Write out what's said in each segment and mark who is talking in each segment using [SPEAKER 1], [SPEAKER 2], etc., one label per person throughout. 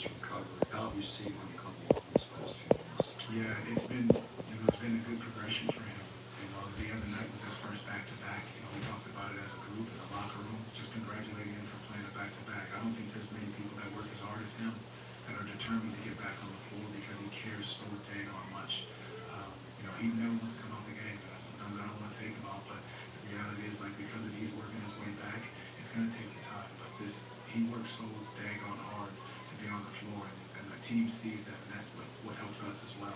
[SPEAKER 1] his recovery? How have you seen him come along these past few months?
[SPEAKER 2] Yeah, it's been a good progression for him. The other night was his first back-to-back. We talked about it as a group in the locker room, just congratulating him for playing a back-to-back. I don't think there's many people that work as hard as him that are determined to get back on the floor because he cares so daggone much. He never wants to come out the game. Sometimes I don't want to take him out, but the reality is, like, because he's working his way back, it's going to take him time. But he works so daggone hard to be on the floor, and the team sees that, and that's what helps us as well.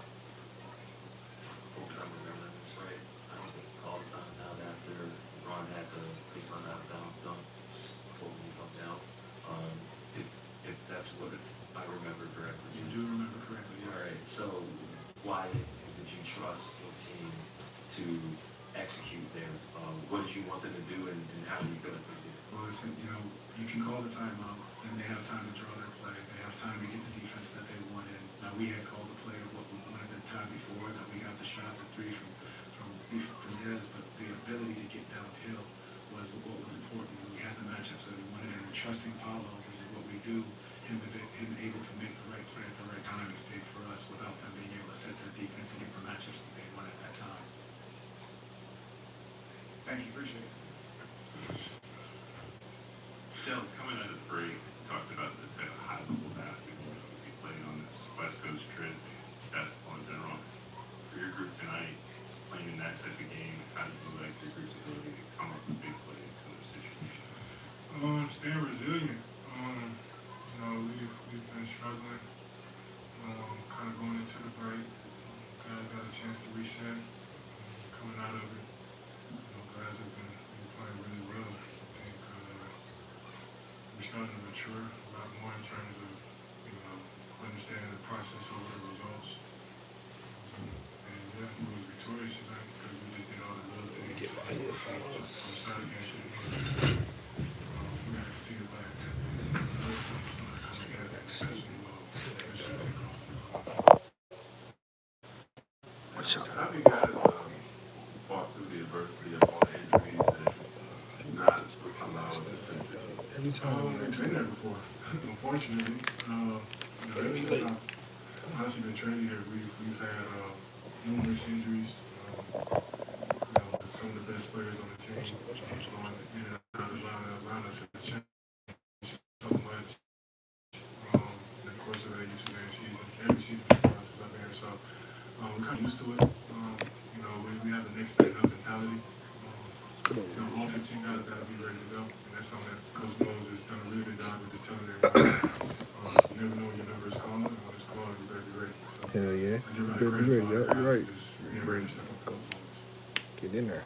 [SPEAKER 3] Hope I'm remembering this right. I don't think he called time out after Ron had the baseline out of bounds dunk, just totally come down. Um, if that's what I remember correctly.
[SPEAKER 2] You do remember correctly, yes.
[SPEAKER 3] All right. So why did you trust your team to execute there? What did you want them to do, and how do you feel like they did?
[SPEAKER 2] Well, you can call the timeout, then they have time to draw their play. They have time to get the defense that they wanted. Now, we had called the play of what we wanted the time before, that we got the shot, the three from Dez, but the ability to get downhill was what was important. We had the matchups that we wanted, and trusting Paulo, which is what we do, him able to make the right play at the right time is big for us without them being able to set their defense and get the matchups that they want at that time. Thank you, appreciate it.
[SPEAKER 4] Dell, coming out of the break, talked about the type of high-level basketball that we played on this West Coast trip, basketball in general. For your group tonight, playing in that type of game, how do you like your group's ability to come up with big plays in those situations?
[SPEAKER 2] Staying resilient. We've been struggling, kind of going into the break. Guys got a chance to reset, coming out of it. Guys have been playing really well. I think we're starting to mature a lot more in terms of, understanding the process over the results. And yeah, we were victorious tonight because we just did all the little things. Get my earphones. It's not against you. We got to continue to play like that.
[SPEAKER 4] How have you guys fought through the adversity of all the injuries and not allowed to sink it?
[SPEAKER 2] Every time I've been there before, unfortunately. Ever since I've honestly been training here, we've had numerous injuries. Some of the best players on the team going in and out of the lineup have changed so much in the course of the 82-game season. Every season since I've been here, so we're kind of used to it. We have the next man up mentality. All 15 guys got to be ready to go, and that's something that Coach Mose has done a really good job of just telling everybody. You never know when your number is calling, and when it's calling, you better be ready. So,
[SPEAKER 5] hell yeah, you better be ready. Yeah, you're right. You're ready. Get in there.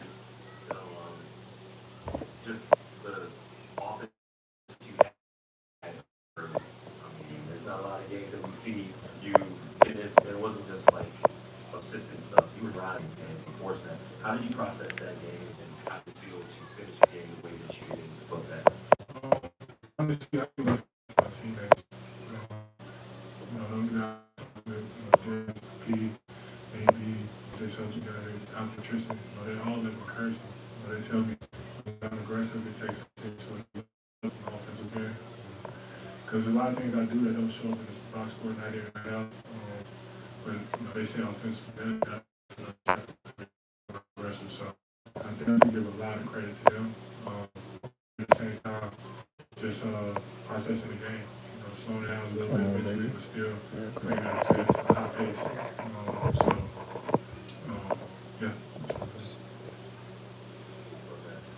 [SPEAKER 3] Just the offense you had early. There's not a lot of games that we see you in this. There wasn't just like assistant stuff. You were driving and enforcing that. How did you process that game, and how did you feel to finish the game the way that you did in both that?
[SPEAKER 2] Honestly, I feel like my teammates. Those guys, Dennis, P, AB, they told you guys, Alfred Tristan, they all of them encourage me. They tell me I'm aggressive, it takes to an offensive game. Because a lot of things I do that don't show up in this box score night in and night out. But they say offensive, that's aggressive. So I definitely give a lot of credit to them. At the same time, just processing the game. Slowing down a little bit mentally, but still playing at a high pace. Yeah.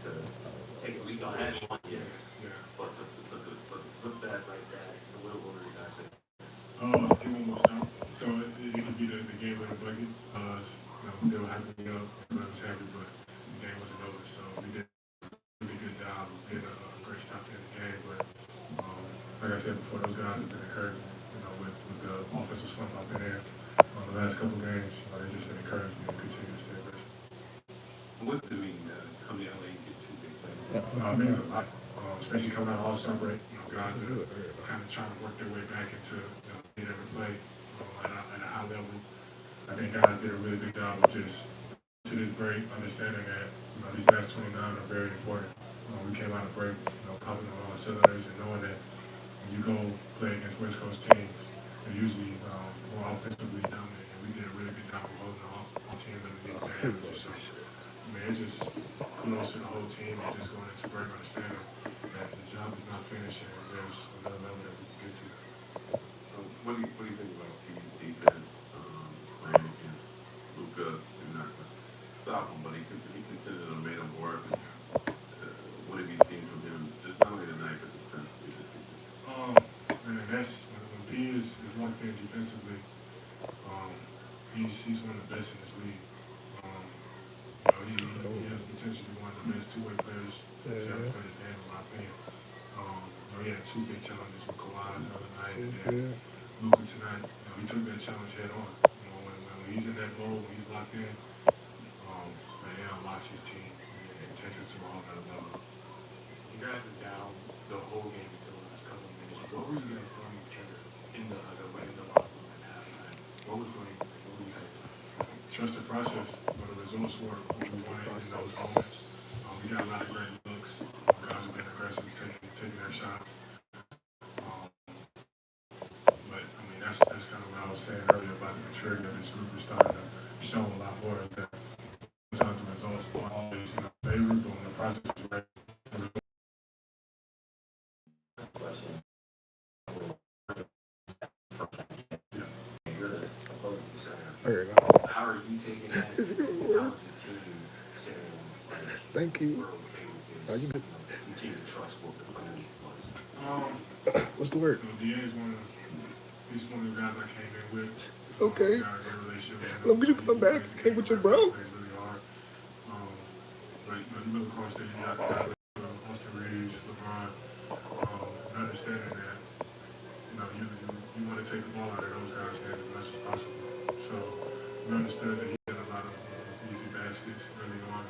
[SPEAKER 3] To take a lead on that one, but to look fast like that, what were you guys saying?
[SPEAKER 2] Give one more stop. So it could be the game with a bucket. They were happy to go. Everybody was happy, but the game wasn't over. So we did a really good job of getting a great stop in the game. But like I said before, those guys have been encouraging. With the offensive slump I've been in the last couple of games, they've just been encouraging me to continue to stay aggressive.
[SPEAKER 4] What does it mean to come to LA and get two big plays?
[SPEAKER 2] It means a lot, especially coming out of All-Star break. Guys are kind of trying to work their way back into being able to play at a high level. I think guys did a really good job of just to this break, understanding that these last 29 are very important. We came out of break, popping on all cylinders and knowing that when you go play against West Coast team, they're usually more offensively dominant, and we did a really good job of holding our team underneath
[SPEAKER 5] Oh,
[SPEAKER 2] the
[SPEAKER 5] here we go
[SPEAKER 2] averages.
[SPEAKER 5] with
[SPEAKER 2] So,
[SPEAKER 5] this shit.
[SPEAKER 2] I mean, it's just kudos to the whole team and just going into break understanding that the job is not finished and there's another level that we can get to.
[SPEAKER 4] What do you think about P's defense playing against Luka? They're not going to stop him, but he continued to make him work. What have you seen from him, just not only tonight, but defensively this season?
[SPEAKER 2] Man, that's when P is locked in defensively. Um, he's one of the best in this league. He has potential to be one of the best two-way players that's ever played his game, in my opinion. He had two big challenges with Kawhi the other night, and then Luka tonight. He took that challenge head on. When he's in that mode, when he's locked in, man, he unlocks his team and takes us to a whole nother level.
[SPEAKER 3] You guys were down the whole game until the last couple of minutes. What were you guys telling each other in the locker room at halftime? What was going on? What were you guys doing?
[SPEAKER 2] Trust the process, but the results were what we wanted in those moments. We got a lot of great looks. Guys have been aggressive, taking their shots. But I mean, that's kind of what I was saying earlier about the maturity of this group. Is starting to show a lot more of that. Sometimes the results aren't always favorable, but when the process is right.
[SPEAKER 3] Question. You're the opposing center.
[SPEAKER 5] There you go.
[SPEAKER 3] How are you taking that? How is the team saying, like,
[SPEAKER 5] Thank you.
[SPEAKER 3] we're okay with this? Continue to trust what the plan was.
[SPEAKER 5] What's the word?
[SPEAKER 2] DA is he's one of the guys I came in with.
[SPEAKER 5] It's okay.
[SPEAKER 2] Got a good relationship with him.
[SPEAKER 5] As long as you come back, hang with your bro.
[SPEAKER 2] Plays really hard. But you look across there, you got Austin Reeves, LeBron, understanding that you want to take the ball out of those guys' hands as much as possible. So we understood that he had a lot of easy baskets early on,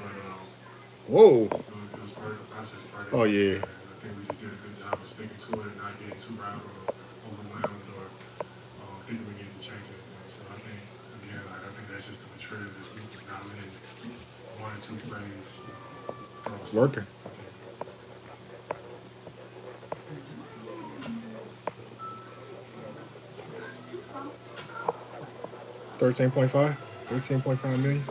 [SPEAKER 2] but
[SPEAKER 5] Whoa.
[SPEAKER 2] it was part of the process.
[SPEAKER 5] Oh, yeah.
[SPEAKER 2] And I think we just did a good job of sticking to it and not getting too riled or overwhelmed or thinking we needed to change anything. So I think, again, I think that's just the maturity of this group, not letting one or two plays
[SPEAKER 5] Working. 13.5? 13.5 million?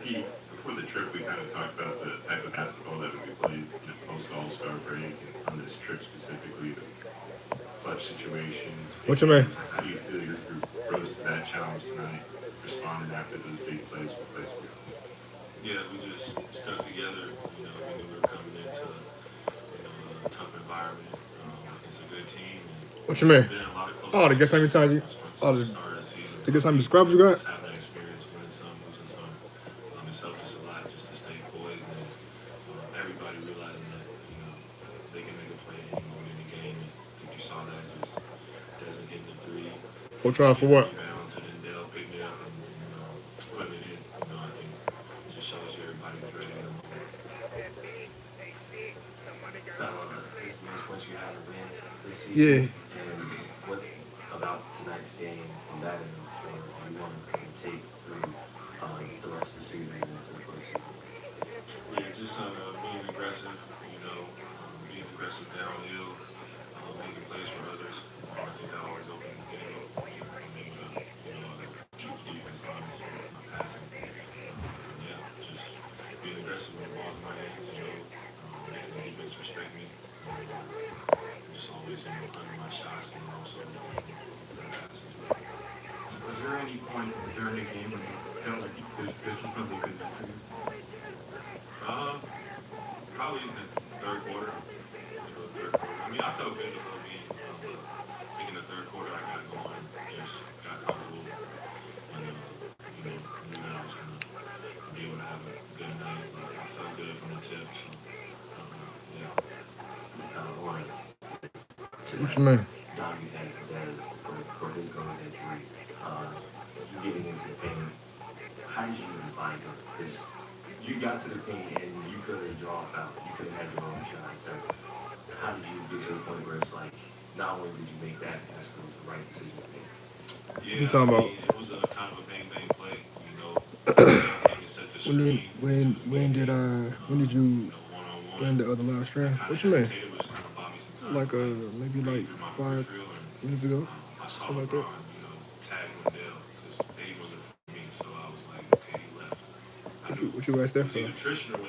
[SPEAKER 4] Pete, before the trip, we kind of talked about the type of basketball that would be played in a post-All-Star break, and on this trip specifically, the clutch situations.
[SPEAKER 5] What you mean?
[SPEAKER 4] How do you feel your group rose to that challenge tonight, responding after those big plays were placed for you?
[SPEAKER 1] Yeah, we just stuck together. We knew we were coming into a tough environment. It's a good team.
[SPEAKER 5] What you mean?
[SPEAKER 1] Been in a lot of close
[SPEAKER 5] Oh, the guess how many times you? Oh,
[SPEAKER 1] the start of the season.
[SPEAKER 5] the guess how many scrubs you got?
[SPEAKER 1] Just have that experience, winning some, losing some. It's helped us a lot just to stay poised and everybody realizing that they can make a play at any moment in the game. And I think you saw that just Desmond hitting the three.
[SPEAKER 5] Full trial for what?
[SPEAKER 1] Rebound to Dell, picking it up and putting it in. I think it just shows you everybody was ready in the moment.
[SPEAKER 3] Once you have a win this season,
[SPEAKER 5] Yeah.
[SPEAKER 3] and what about tonight's game on that end of the floor do you want to take through the rest of the season and into the postseason?
[SPEAKER 1] Yeah, just being aggressive, being aggressive downhill, making plays for others. I think that always opens the game up. Keep the defense honest with my passing. Yeah, just being aggressive with the balls in my hands, making the defense respect me. Just always, hunting my shots and also passes.
[SPEAKER 3] Was there any point during the game when you felt like this was going to be a good night for you?
[SPEAKER 1] Probably in the third quarter. mean, I felt good before being. I think in the third quarter I got going, just got comfortable, and knew that I was gonna be able to have a good night. But I felt good from the tip, so yeah.
[SPEAKER 3] Kind of wanted to
[SPEAKER 5] What
[SPEAKER 3] that
[SPEAKER 5] you mean?
[SPEAKER 3] Donnie had today for his go ahead three. You getting into the paint. How did you even find him? Because you got to the paint and you could have drawn a foul. You could have had your own shot. So how did you get to the point where it's like, not only did you make that pass, but it was the right decision to make?
[SPEAKER 5] What you
[SPEAKER 1] Yeah, I
[SPEAKER 5] talking about?
[SPEAKER 1] mean, it was a kind of a bang bang play. He can set the
[SPEAKER 5] When did
[SPEAKER 1] screen. It was easy.
[SPEAKER 5] when did you
[SPEAKER 1] One on one.
[SPEAKER 5] end the other live
[SPEAKER 1] I
[SPEAKER 5] stream?
[SPEAKER 1] kind of
[SPEAKER 5] What you mean?
[SPEAKER 1] hesitated, which kind of bought me some time
[SPEAKER 5] Like
[SPEAKER 1] to like
[SPEAKER 5] maybe
[SPEAKER 1] read
[SPEAKER 5] like
[SPEAKER 1] through my
[SPEAKER 5] 5
[SPEAKER 1] peripheral, and
[SPEAKER 5] minutes ago,
[SPEAKER 1] I saw
[SPEAKER 5] something like that.
[SPEAKER 1] LeBron, tag Wendell because they wasn't for me, so I was like, okay, he left. I knew
[SPEAKER 5] What you asked
[SPEAKER 1] it
[SPEAKER 5] that
[SPEAKER 1] was
[SPEAKER 5] for?
[SPEAKER 1] either Tristan or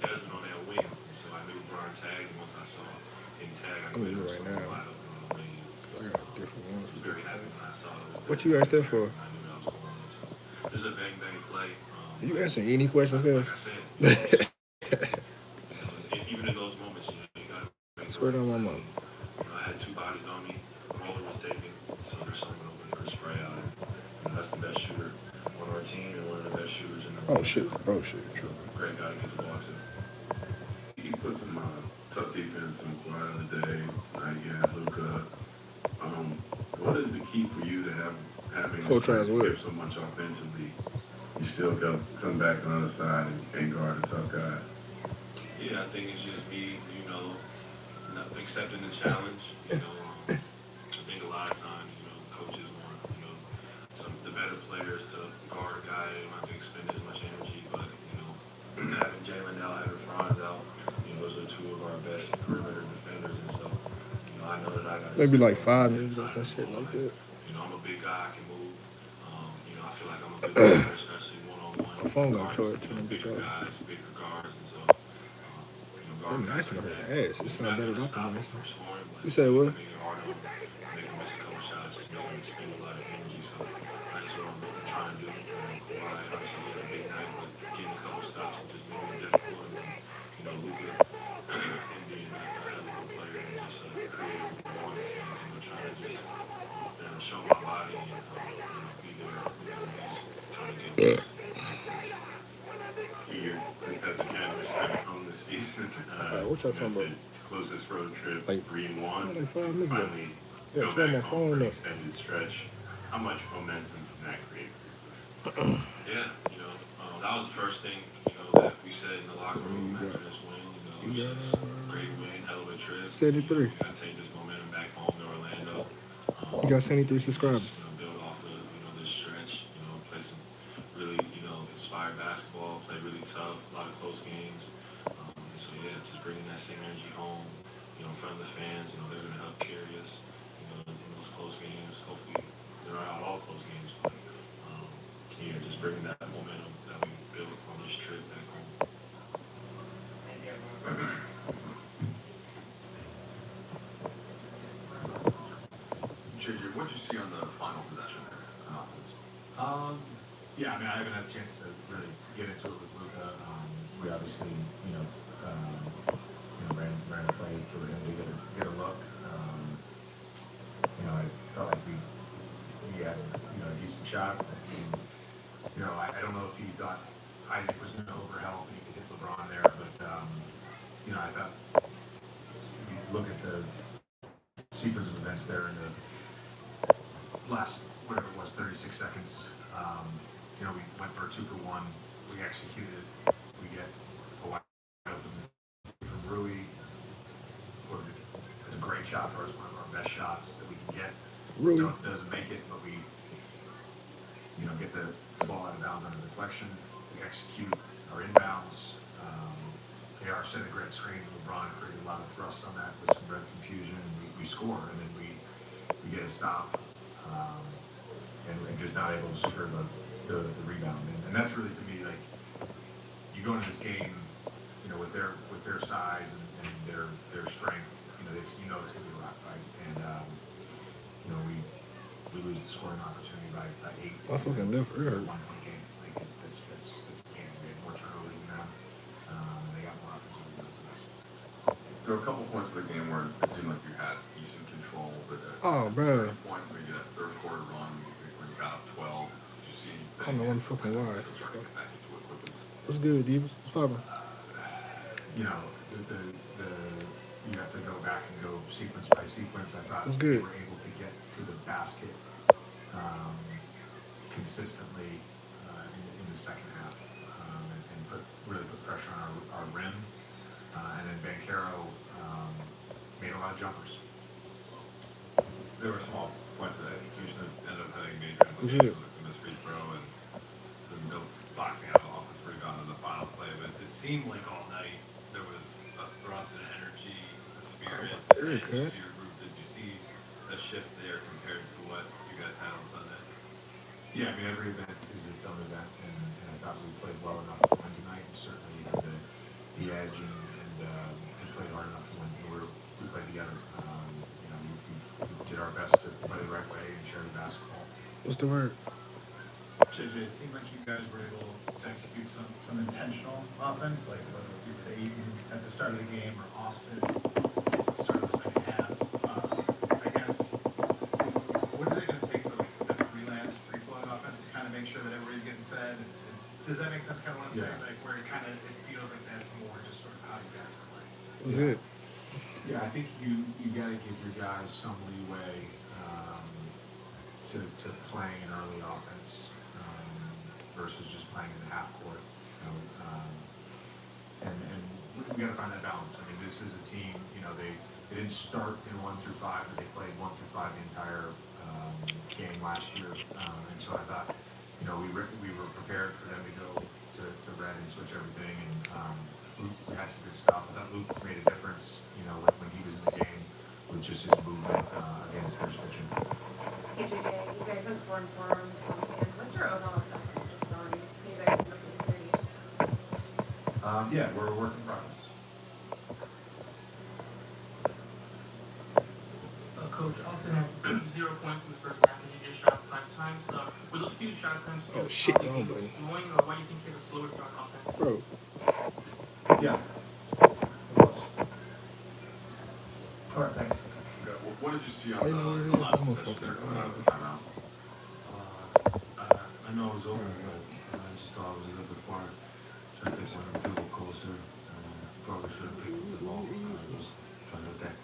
[SPEAKER 1] Desmond on that wing, and so I knew LeBron tagged. And once I saw him tag, I
[SPEAKER 5] I'm
[SPEAKER 1] knew
[SPEAKER 5] using
[SPEAKER 1] there
[SPEAKER 5] it
[SPEAKER 1] was
[SPEAKER 5] right
[SPEAKER 1] someone
[SPEAKER 5] now.
[SPEAKER 1] wide open on the wing.
[SPEAKER 5] I got different
[SPEAKER 1] I
[SPEAKER 5] ones
[SPEAKER 1] was
[SPEAKER 5] for
[SPEAKER 1] very
[SPEAKER 5] different
[SPEAKER 1] happy
[SPEAKER 5] things.
[SPEAKER 1] when I saw it was
[SPEAKER 5] What
[SPEAKER 1] Desmond
[SPEAKER 5] you asked that
[SPEAKER 1] there,
[SPEAKER 5] for?
[SPEAKER 1] and I knew that I was going in. So it's a bang bang play.
[SPEAKER 5] You
[SPEAKER 1] But
[SPEAKER 5] answering any questions,
[SPEAKER 1] like
[SPEAKER 5] guys?
[SPEAKER 1] I said, even in those moments, you got to make the
[SPEAKER 5] Swear
[SPEAKER 1] right
[SPEAKER 5] on my
[SPEAKER 1] play.
[SPEAKER 5] mom.
[SPEAKER 1] I had two bodies on me. The roller was taken, so there's someone open for a spray out. And that's the best shooter on our team and one of the best shooters in the
[SPEAKER 5] Oh
[SPEAKER 1] league.
[SPEAKER 5] shit,
[SPEAKER 1] So
[SPEAKER 5] bro, shit, true.
[SPEAKER 1] great guy to get the ball to.
[SPEAKER 4] He put some tough defense in the quad of the day. Yeah, Luka. What is the key for you to having the
[SPEAKER 5] Full tries
[SPEAKER 4] strength to
[SPEAKER 5] what?
[SPEAKER 4] give so much offensively? You still come back on the other side and guard the tough guys.
[SPEAKER 1] Yeah, I think it's just me, not accepting the challenge. I think a lot of times, coaches want, the better players to guard a guy. They don't have to expend as much energy, but having Jalen out, having Franz out, those are two of our best perimeter defenders, and so I know that I got to
[SPEAKER 5] Maybe
[SPEAKER 1] step
[SPEAKER 5] like
[SPEAKER 1] up on the
[SPEAKER 5] 5 minutes or
[SPEAKER 1] inside
[SPEAKER 5] some
[SPEAKER 1] of the
[SPEAKER 5] shit
[SPEAKER 1] ball.
[SPEAKER 5] like
[SPEAKER 1] And,
[SPEAKER 5] that.
[SPEAKER 1] I'm a big guy. I can move. I feel like I'm a good player, especially one-on-one
[SPEAKER 5] My phone gonna
[SPEAKER 1] guards,
[SPEAKER 5] charge, turn that bitch
[SPEAKER 1] bigger
[SPEAKER 5] off.
[SPEAKER 1] guys, bigger guards, and so
[SPEAKER 5] That
[SPEAKER 1] guard guys
[SPEAKER 5] nice
[SPEAKER 1] like
[SPEAKER 5] one hurt
[SPEAKER 1] that.
[SPEAKER 5] ass. It
[SPEAKER 1] You're
[SPEAKER 5] sound
[SPEAKER 1] not
[SPEAKER 5] better
[SPEAKER 1] gonna
[SPEAKER 5] without the
[SPEAKER 1] stop them
[SPEAKER 5] nice
[SPEAKER 1] from
[SPEAKER 5] one.
[SPEAKER 1] scoring, but
[SPEAKER 5] You said what?
[SPEAKER 1] make it hard on them, make them miss a couple shots, just make them expend a lot of energy. So that's what I'm trying to do. Kawhi obviously had a big night, but getting a couple stops and just making it difficult. And then, Luka and being a hell of a player and just creative with the ball in his hands, trying to just show my body and be there when he's trying to get loose.
[SPEAKER 4] Here, as the Cavaliers kind of home this season,
[SPEAKER 5] What y'all talking about?
[SPEAKER 4] to close this road trip
[SPEAKER 5] Like,
[SPEAKER 4] 3-1,
[SPEAKER 5] like 5 minutes ago.
[SPEAKER 4] finally
[SPEAKER 5] Yeah,
[SPEAKER 4] go
[SPEAKER 5] turn
[SPEAKER 4] back
[SPEAKER 5] my
[SPEAKER 4] home for
[SPEAKER 5] phone
[SPEAKER 4] an
[SPEAKER 5] up.
[SPEAKER 4] extended stretch. How much momentum can that create?
[SPEAKER 1] Yeah, that was the first thing, that we said in the locker room after this win.
[SPEAKER 5] You
[SPEAKER 1] It's
[SPEAKER 5] got
[SPEAKER 1] just great win, hell of a trip.
[SPEAKER 5] 73.
[SPEAKER 1] We got to take this momentum back home to Orlando.
[SPEAKER 5] You got 73
[SPEAKER 1] And
[SPEAKER 5] subscribers.
[SPEAKER 1] just, build off of, this stretch, play some really, inspired basketball, play really tough, a lot of close games. And so, yeah, just bringing that same energy home, in front of the fans, they're going to help carry us, in those close games. Hopefully, they're not all close games, but, yeah, just bringing that momentum that we built on this trip back home.
[SPEAKER 6] JJ, what'd you see on the final possession there on offense?
[SPEAKER 7] Yeah, I mean, I haven't had a chance to really get into it with Luka. We obviously, ran a play for him to get a look. I felt like we had, a decent shot. I don't know if he thought Isaac was going to overhelp and he could hit LeBron there, but I thought if you look at the sequence of events there in the last, whatever it was, 36 seconds. We went for a 2-for-1. We executed it. We get a wide open from Rui. It's a great shot for us, one of our best shots that we can get.
[SPEAKER 5] Rui.
[SPEAKER 7] Doesn't make it, but we, get the ball out of bounds on a deflection. We execute our inbounds. AR set a great screen. LeBron created a lot of thrust on that with some red confusion, and we score. And then we get a stop. And just not able to secure the rebound. And that's really, to me, like, you go into this game, with their size and their strength, it's gonna be a rock fight. And we lose the scoring opportunity by 8.
[SPEAKER 5] My fucking left ear hurt.
[SPEAKER 7] 1-point game. Like that's the game. We had more turnovers than them. They got more offensive rebounds than us.
[SPEAKER 6] there were a couple points of the game where it seemed like you had decent control, but
[SPEAKER 5] Oh,
[SPEAKER 6] at a
[SPEAKER 5] bro.
[SPEAKER 6] certain point, maybe that third quarter run when you got up 12, did you see
[SPEAKER 5] I
[SPEAKER 6] anything
[SPEAKER 5] don't know when
[SPEAKER 6] as to
[SPEAKER 5] fucking
[SPEAKER 6] when
[SPEAKER 5] why.
[SPEAKER 6] they were starting to get back into it quickly?
[SPEAKER 5] What's good, Deep? What's poppin'?
[SPEAKER 7] You know, the you have to go back and go sequence by sequence. I thought
[SPEAKER 5] What's
[SPEAKER 7] they
[SPEAKER 5] good?
[SPEAKER 7] were able to get to the basket um, consistently in the second half and really put pressure on our rim. And then Bancaro made a lot of jumpers.
[SPEAKER 1] There were small points of execution that ended up having major
[SPEAKER 5] What's
[SPEAKER 1] implications,
[SPEAKER 5] good?
[SPEAKER 1] like the missed free throw and the no boxing out of offensive rebound in the final play. But it seemed like all night there was a thrust and energy, a spirit,
[SPEAKER 5] Eric,
[SPEAKER 1] and
[SPEAKER 5] cuz.
[SPEAKER 1] to your group. Did you see a shift there compared to what you guys had on Sunday?
[SPEAKER 7] Yeah, I mean, every event is its own event, and I thought we played well enough to win tonight, and certainly had the edge and played hard enough to win. We played together. You know, we did our best to play the right way and share the basketball.
[SPEAKER 5] What's the word?
[SPEAKER 8] JJ, it seemed like you guys were able to execute some intentional offense, like whether it be Aiden at the start of the game or Austin at the start of the second half. I guess, what is it going to take for like the freelance, free-flowing offense to kind of make sure that everybody's getting fed? And does that make sense? Kind of what I'm saying, like where it feels like that's more just sort of how you guys are playing.
[SPEAKER 5] What's good?
[SPEAKER 7] Yeah, I think you got to give your guys some leeway to playing an early offense versus just playing in the half court. You know, and we got to find that balance. I mean, this is a team. You know, they didn't start in 1 through 5, but they played 1 through 5 the entire game last year. And so I thought, you know, we were prepared for them to go to red and switch everything. And we had some good stuff. I thought Luke made a difference. You know, when he was in the game with just his movement against their switching.
[SPEAKER 9] Hey JJ, you guys went 4-4 on this homestand. What's your overall assessment just on who you guys ended up this period?
[SPEAKER 7] Yeah, we're a work in progress.
[SPEAKER 10] Coach, Austin had 0 points in the first half and he just shot 5 times. Were those few shot attempts
[SPEAKER 5] Oh,
[SPEAKER 10] just
[SPEAKER 5] shit,
[SPEAKER 10] how the
[SPEAKER 5] wrong
[SPEAKER 10] game was
[SPEAKER 5] button.
[SPEAKER 10] flowing, or why do you think you had a slower start offense?
[SPEAKER 5] Bro.
[SPEAKER 7] Yeah. It was.
[SPEAKER 8] All right, thanks.
[SPEAKER 6] Yeah, what did you see on
[SPEAKER 5] I know what it
[SPEAKER 6] the
[SPEAKER 5] is.
[SPEAKER 6] last
[SPEAKER 5] I'm a
[SPEAKER 6] possession there
[SPEAKER 5] fucking.
[SPEAKER 6] coming out of the timeout?
[SPEAKER 3] I know it was open, but I just thought it was a little bit far. Tried to take one field goal closer. Probably should have picked up the ball. Just trying to attack.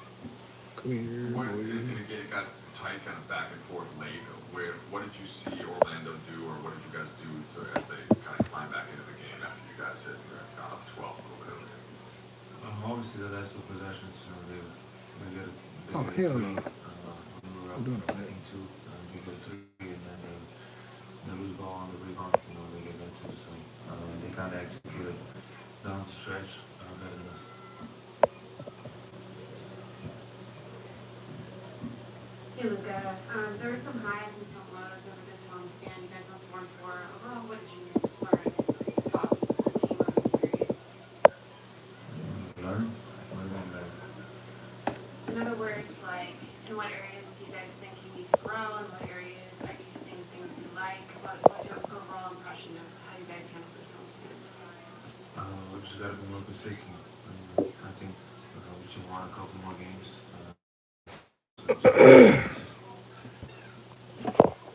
[SPEAKER 5] Come here,
[SPEAKER 6] And
[SPEAKER 5] boy.
[SPEAKER 6] again, it got tight, kind of back and forth late. What did you see Orlando do, or what did you guys do as they kind of climb back into the game after you guys had got up 12 a little bit earlier?
[SPEAKER 3] Obviously, the last 2 possessions, they get a
[SPEAKER 5] Oh, hell no.
[SPEAKER 3] we were
[SPEAKER 5] I'm
[SPEAKER 3] up
[SPEAKER 5] doing all that.
[SPEAKER 3] 15-2, they get a 3, and then they lose ball on the rebound. You know, they get that too. So they kind of executed down the stretch better than us.
[SPEAKER 9] Hey Luca, there were some highs and some lows over this homestand. You guys went 4-4. Overall, what did you learn about the team over this period?
[SPEAKER 3] Learn? What do you mean learn?
[SPEAKER 9] In other words, like, in what areas do you guys think you need to grow? In what areas are you seeing things you like? What's your overall impression of how you guys handle this homestand?
[SPEAKER 3] We just got to be more consistent. I think we should win a couple more games.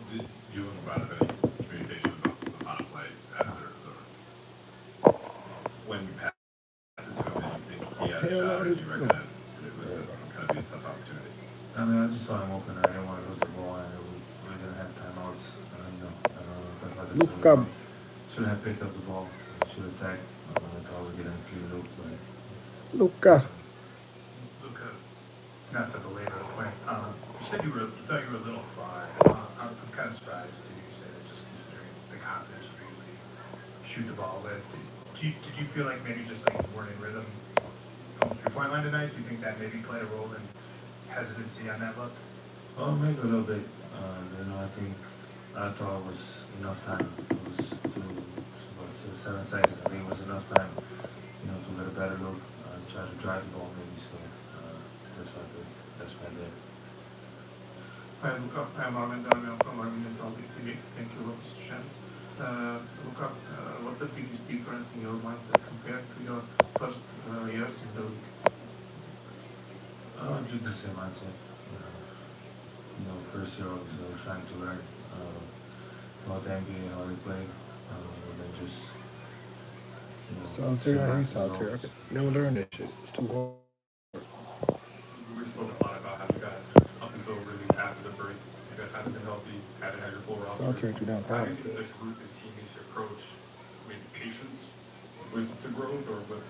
[SPEAKER 1] Did you and LeBron have any communication about the final play after when you passed it to him? Did you think he had a
[SPEAKER 5] Hell no,
[SPEAKER 1] shot, or
[SPEAKER 5] they
[SPEAKER 1] did you
[SPEAKER 5] didn't.
[SPEAKER 1] recognize it was going to be a tough opportunity?
[SPEAKER 3] I mean, I just saw him open. I didn't want to lose the ball, and we didn't have timeouts. But like I said,
[SPEAKER 5] Luka.
[SPEAKER 3] should have picked up the ball. Should have tagged. I thought we were getting a clean look, but
[SPEAKER 5] Luka.
[SPEAKER 8] Luca, not to belabor the point. You said you thought you were a little far. I'm kind of surprised to hear you say that, just considering the confidence you usually shoot the ball with. Did you feel like maybe just like you weren't in rhythm from the 3-point line tonight? Do you think that maybe played a role in hesitancy on that look?
[SPEAKER 3] oh, maybe a little bit. I thought it was enough time. It was about 7 seconds. I think it was enough time, to get a better look. Try to drive the ball maybe. So that's what I did.
[SPEAKER 10] Hi, Luca. I'm Armin Damian from Armin Republic TV. Thank you for this chance. Luca, what's the biggest difference in your mindset compared to your first years in the league?
[SPEAKER 11] Just the same mindset. First year I was trying to learn about the NBA, how they play, and then just
[SPEAKER 5] Solitary,
[SPEAKER 11] seeing
[SPEAKER 5] I
[SPEAKER 11] my
[SPEAKER 5] hate solitary. I
[SPEAKER 11] results.
[SPEAKER 5] could never learn that shit. It's too hard.
[SPEAKER 2] We spoke a lot about how you guys just up until really after the break, you guys haven't been healthy, haven't had your full roster.
[SPEAKER 5] Solitary too damn
[SPEAKER 2] How do
[SPEAKER 5] hard.
[SPEAKER 2] you think this group and team needs to approach maybe patience with the growth or with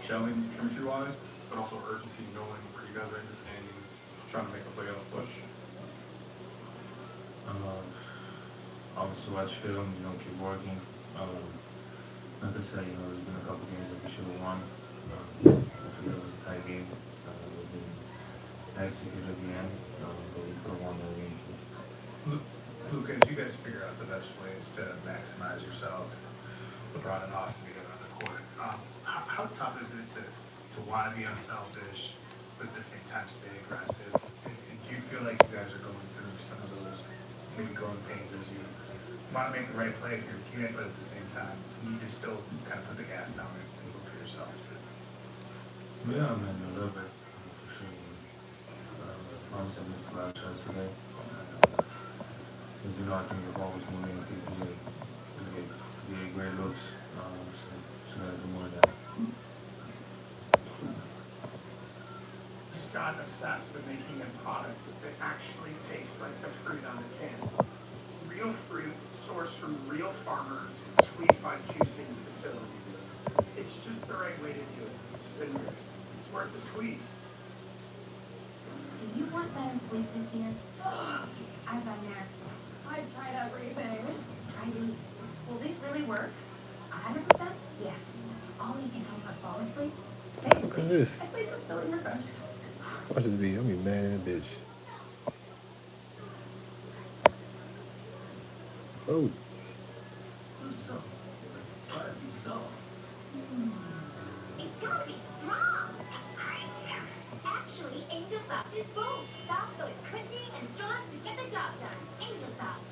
[SPEAKER 2] gelling chemistry wise, but also urgency, knowing where you guys are in the standings, trying to make a playoff push?
[SPEAKER 11] Uh, Obviously watch film, keep working. Like I said, there's been a couple games that we should have won. I feel it was a tight game. We didn't execute at the end, but we could have won that game.
[SPEAKER 8] Lucas, you guys figure out the best ways to maximize yourself. LeBron and Austin together on the court. How tough is it to want to be unselfish, but at the same time stay aggressive? And do you feel like you guys are going through some of those maybe growing pains as you want to make the right play for your teammate, but at the same time you need to still kind of put the gas down and move for yourself?
[SPEAKER 11] Yeah, man, a little bit, for sure. Obviously, I missed a lot of shots today. I think the ball was moving. I think we get great looks. So gotta do more of that.
[SPEAKER 10] Just got obsessed with making a product that actually tastes like the fruit on the can. Real fruit sourced from real farmers and squeezed by juicing facilities. It's just the right way to do it. Spindrift. It's worth the squeeze.
[SPEAKER 12] Do you want better sleep this year? I've been there.
[SPEAKER 13] I've tried everything.
[SPEAKER 12] Try these. Will these really work? 100%? Yes. All you can help her fall asleep. Stay asleep.
[SPEAKER 5] What is this?
[SPEAKER 12] I wake up feeling refreshed.
[SPEAKER 5] Watch this be. I'm be mad in a bitch. Oh.
[SPEAKER 12] It's gotta be strong. Actually, Angel Soft is both soft, so it's cushiony and strong to get the job done. Angel Soft.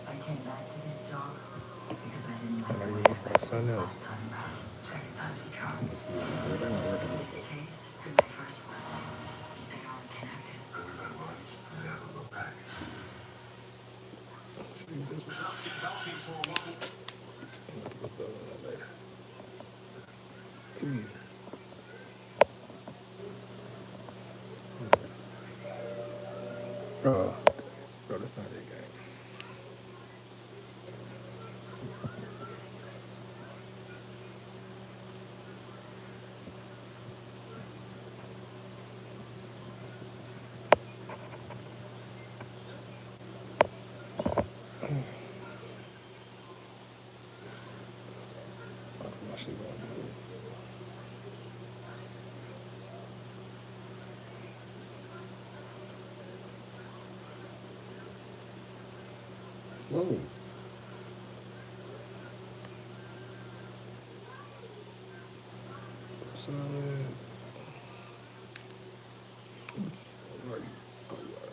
[SPEAKER 14] I came back to this job because I didn't like
[SPEAKER 5] I
[SPEAKER 14] the
[SPEAKER 5] even
[SPEAKER 14] way
[SPEAKER 5] work
[SPEAKER 14] I
[SPEAKER 5] by
[SPEAKER 14] met
[SPEAKER 5] sun
[SPEAKER 14] things
[SPEAKER 5] now.
[SPEAKER 14] last time around. Second time's a charm.
[SPEAKER 5] They're not working.
[SPEAKER 14] In this case, and my first one, they are connected.
[SPEAKER 6] Everybody runs, never look back.
[SPEAKER 5] Save this one. I'm gonna put that one on later. Come here. Bro, that's not it, gang. I think my shit going good. Whoa. What's up with that? Oops. Right. Oh, yeah.